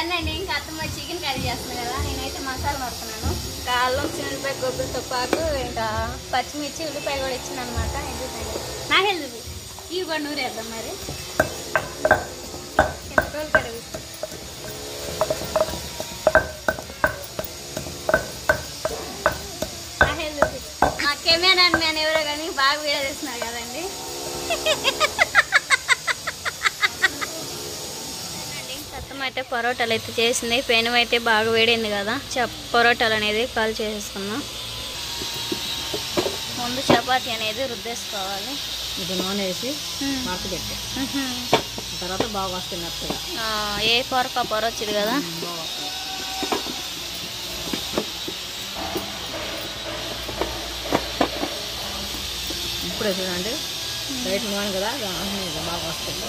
సరేనండి, ఇంకా అత్తమ్మ చికెన్ కర్రీ చేస్తుంది కదా, నేనైతే మసాలా నడుతున్నాను. ఇంకా అల్లం, చిన్నపాయ, కొబ్బరితో పాటు ఇంకా పచ్చిమిర్చి, ఉల్లిపాయ కూడా ఇచ్చింది అనమాట. ఎందుకండి నాకు ఎందుకు ఇవి కూడా నూరేద్దాం మరి. కర్రీ మా కెమెరా మ్యాన్ ఎవరో కానీ బాగా వీడియో చేస్తున్నారు కదండి. అత్తమ్మ అయితే పరోటాలు అయితే చేసింది. పెనం అయితే బాగా వేడింది కదా, పరోటాలు అనేది కాల్ చేసేసుకున్నాం. ముందు చపాతీ అనేది రుద్దేసుకోవాలి. ఇది నూనె వేసి మార్పు పెట్టి తర్వాత బాగా వస్తుంది మెత్తగా. ఏ పొరక పొర వచ్చింది కదా. ఇప్పుడే చూడండి బయట నూనె కదా బాగా వస్తుంది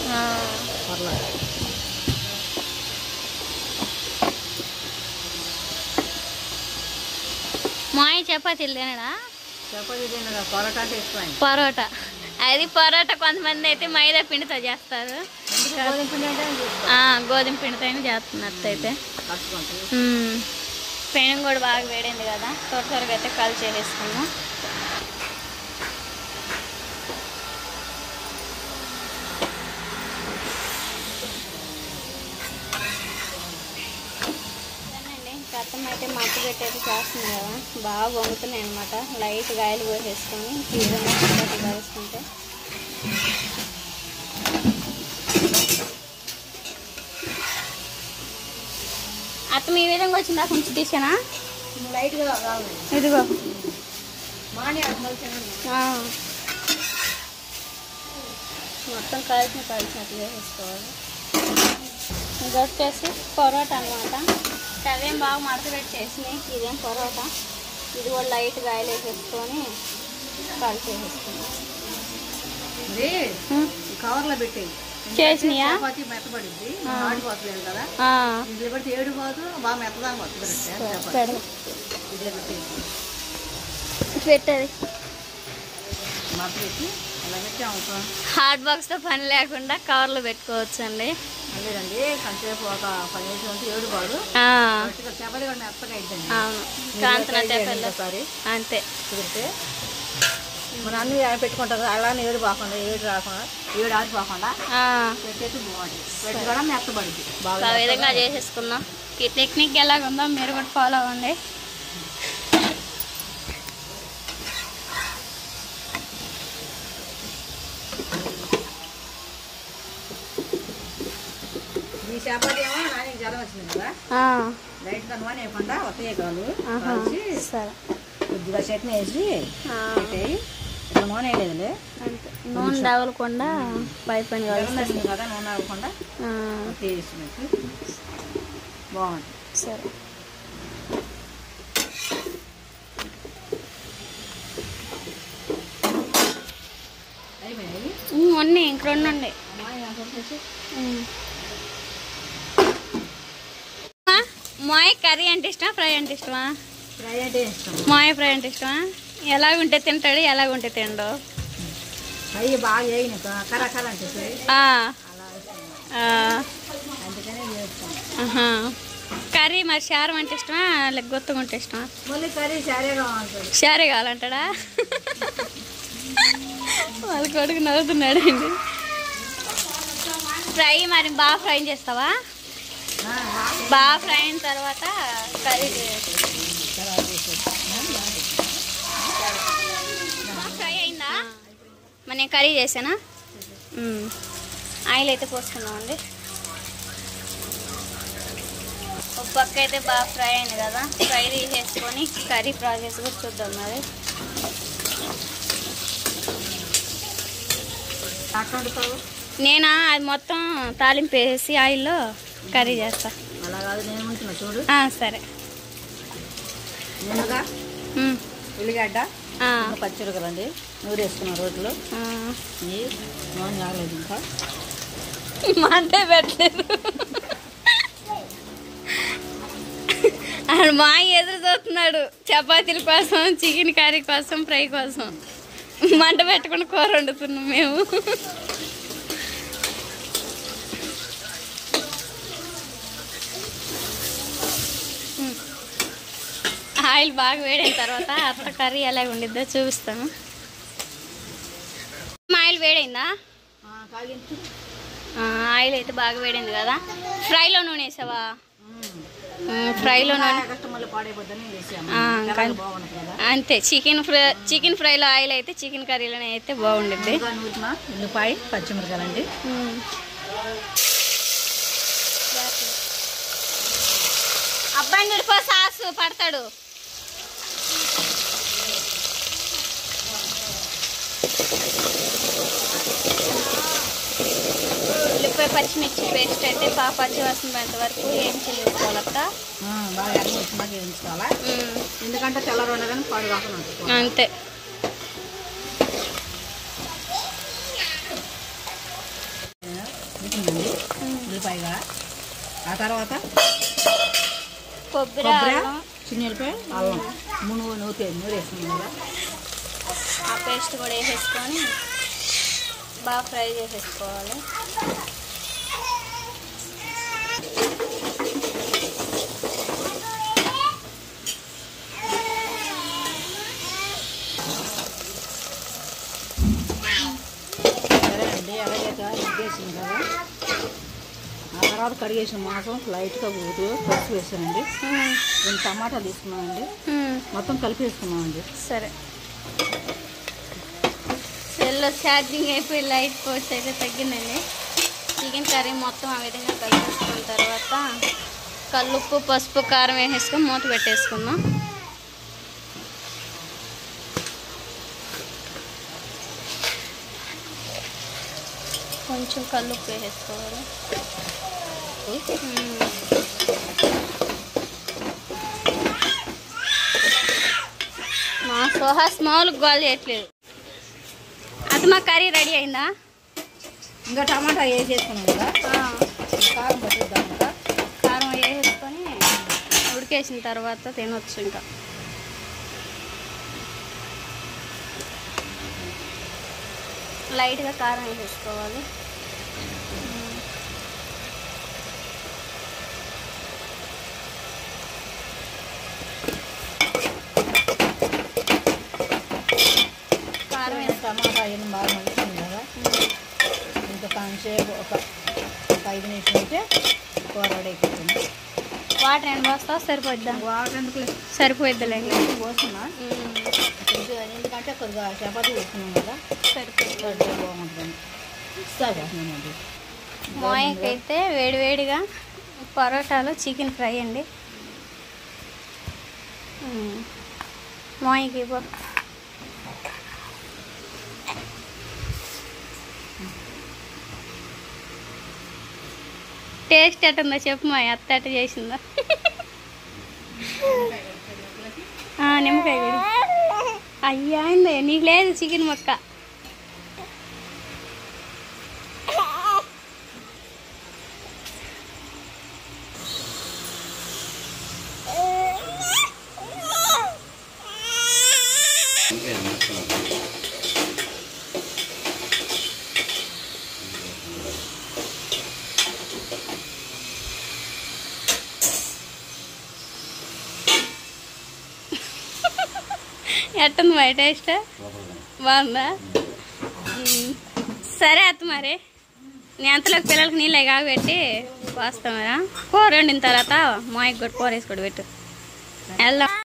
పర్లేదు. మాయ చపాతీలు తినడా? చపాతీ తినడా, పరోటా అంటే ఇష్టం. పరోటా అది పరోటా కొంతమంది అయితే మైదా పిండితో చేస్తారు. గోధుమ పిండితో చేస్తున్నట్టు అయితే. పెనం కూడా బాగా వేడింది కదా, త్వరగా అయితే కాల్ చేసేసుకున్నాం. అత్తమ్మ అయితే మట్టి పెట్టి అయితే చేస్తుంది కదా, బాగా వండుతున్నాయి అనమాట. లైట్ గాయలు పోసేసుకొని ఈ విధంగా చపాతీ వేసుకుంటే అత్తమ్మ ఈ విధంగా వచ్చిందా? కొంచెం తీసానా లైట్గా ఇదిగో మొత్తం కలిసినట్లు వేసేసుకోవాలి. ఇది వచ్చేసి పరోటా అనమాట. అవేం బాగా మడత పెట్టి చేసినాయి. ఇదేం పరోటా, ఇది కూడా లైట్ గాయలు వేసేసుకొని కాల్ చేసేసుకున్నాం. కవర్లో పెట్టి చేసినాయా? మెత్తపడింది ఆడిపోతలేదు కదా, ఇంట్లో పెడితే ఏడిపోదు, బాగా మెత్తదాకా వస్తుంది. పెట్టది మత పెట్టి అలా పెట్టాము. హాట్ బాక్స్తో పని లేకుండా కవర్లో పెట్టుకోవచ్చు అండి. లేదండి కొంచెంసేపు ఒక 10 నిమిషాలు ఉంటే ఏడిపోదు, చపాతీ కూడా మెత్తగా అయిద్దండి. అవును, కాంతనసారి అంతే కుదిరితే మనం అన్ని పెట్టుకుంటారు. అలానే ఏడు పోకుండా ఏడు ఆడిపోకుండా పెట్టేసి బాగుంటుంది. పెట్టి కూడా మెత్తబడింది బాగా. ఆ విధంగా చేసేసుకుందాం. ఈ టెక్నిక్ ఎలాగుందో మీరు కూడా ఫాలో అవ్వండి. ఈ చపాతీ ఏమో నాకు జ్వరం వచ్చింది కదా, లైట్గా నూనె వేయకుండా ఒకే కాలు కలిసి కొద్దిగా చట్నీ వేసి పెట్టేయి. ఇట్లా నూనె వేయలేదులే, నూనె తగలకుండా పై పని కలుస్తుంది కదా, నూనె అవ్వకుండా వేసినట్టు బాగుంటుంది. సరే అయిపోయినాయి అన్నీ ఇంక 2 ఉండే. మాయ కర్రీ అంటే ఇష్టమా, ఫ్రై అంటే ఇష్టమా? ఫ్రై అంటే ఇష్టం. మాయ ఫ్రై అంటే ఇష్టమా? ఎలాగుంటే తింటాడు, ఎలాగుంటే తిండు. ఫ్రై బాగా వేయిన కరకర అంటే అందుకనే చేస్తాం. కర్రీ మరి శారం అంటే ఇష్టమా, లేక గొత్తగా ఉంటే ఇష్టమా? మళ్ళీ కర్రీ శారే కావాలంటాడు. శారే కావాలంటాడా? వాళ్ళ కొడుకు నవ్వుతున్నాడు అండి. ఫ్రై మరి బాగా ఫ్రై చేస్తావా? బాగా ఫ్రై అయిన తర్వాత కర్రీ ఫ్రై అయిందా? మరి నేను కర్రీ చేసానా? ఆయిల్ అయితే పోసుకున్నామండి. ఒక పక్క అయితే బాగా ఫ్రై అయింది కదా, ఫ్రై తీసేసుకొని కర్రీ ప్రాసెస్ కూడా చూద్దాం. మరి నేనా అది మొత్తం తాలింపు వేసి ఆయిల్లో కర్రీ చేస్తా. అలా కాదు, నేను ఉంటున్నా చూడు. సరే. ముందుగా ఉల్లిగడ్డ, పచ్చిమిరపకాయలండి నూరేసుకున్న రోట్లో. నూనె కాగలేదు ఇంకా, మంటే పెట్టలేదు. మా ఎదురు చూస్తున్నాడు చపాతీల కోసం, చికెన్ కర్రీ కోసం, ఫ్రై కోసం. మంట పెట్టుకుని కూర వండుతున్నాం మేము. ఆయిల్ బాగా వేడిన తర్వాత అత్త కర్రీ ఎలా ఉండిద్దో చూపిస్తాను. ఆయిల్ వేడైందా? ఆయిల్ అయితే బాగా వేడింది కదా. ఫ్రైలో నూనె వేసావా? ఫ్రైలో నూనె అంతే. చికెన్ ఫ్రైలో ఆయిల్ అయితే చికెన్ కర్రీలోనే అయితే బాగుండిద్ది. ఉల్లిపాయ పచ్చిమిరకాయలండి. అబ్బాయిని విడిపో, సాస్ పడతాడు. ఉల్లిపాయ పచ్చిమిర్చి పేస్ట్ అయితే పచ్చి వాసన పోయేంత వరకు ఏం చేసుకోవాలక్క. బాగా వేయించుకోవాలా, ఎందుకంటే తెల్లరు ఉండగానే పాడు కాకుండా. అంతే. ఉల్లిపాయగా ఆ తర్వాత కొబ్బరి, చిన్న ఉల్లిపాయ, అల్లం నూనె వేసుకున్నాం కదా. ఆ పేస్ట్ కూడా వేసేసుకొని బాగా ఫ్రై చేసేసుకోవాలి. సరే అండి, ఎలాగైతే ఉద్దేశం కదా. ఆ తర్వాత కడిగేసిన మాంసం లైట్గా పసుపు వేసానండి. 2 టమాటాలు తీసుకున్నామండి, మొత్తం కలిపి వేసుకున్నామండి. సరే. సెల్లో ఛార్జింగ్ అయిపోయి లైట్ పోస్ట్ అయితే తగ్గిందండి. చికెన్ కర్రీ మొత్తం ఆ విధంగా కలిపేసుకున్న తర్వాత కల్లుప్పు, పసుపు, కారం వేసేసుకొని మూత పెట్టేసుకుందాం. కొంచెం కల్లుప్పు వేసేసుకోవాలి. మా సోహాస్ మామూలుగా గోల్ చేయట్లేదు. అది మా కర్రీ రెడీ అయిందా? ఇంకా టమాటా వేసేసుకున్నాం కదా, కారం పట్టిద్దాం కదా. కారం వేసేసుకొని ఉడికేసిన తర్వాత తినొచ్చు. ఇంకా లైట్గా కారం వేసేసుకోవాలి. టమాటా అయిన బాగా మండుతుంది కదా. ఇంకా కాసేపు ఒక 5 నిమిషాలు అయితే కూర రెడీ అయిపోతుంది. వాటర్ ఎంత పోస్తావు? సరిపోద్దా? వాటర్ ఎందుకు సరిపోద్దులేండి. పోస్తున్నా, ఎందుకంటే కొద్దిగా చపాతీ వేసుకున్నాం కదా. సరిపోతుంది, బాగుంటుంది. సరే, మోయకైతే వేడివేడిగా పరోటాలు చికెన్ ఫ్రై అండి. మోయకి టేస్ట్ ఎట్టుందో చెప్పు. మా అత్త ఎట్ట చేసిందా? నిమ్మకాయ కూడా అయ్యా అయింది. నీకు లేదు చికెన్ మొక్క. ఎట్టుంది మా టేస్ట్? బాగుందా? సరే అత్త, మరి నేను అంతలోకి పిల్లలకి నీళ్ళు కాగబెట్టి పోస్తాం కదా. కూర వండిన తర్వాత మాయకు కూడా కూర వేసి కూడా పెట్టు. వెళ్దాం.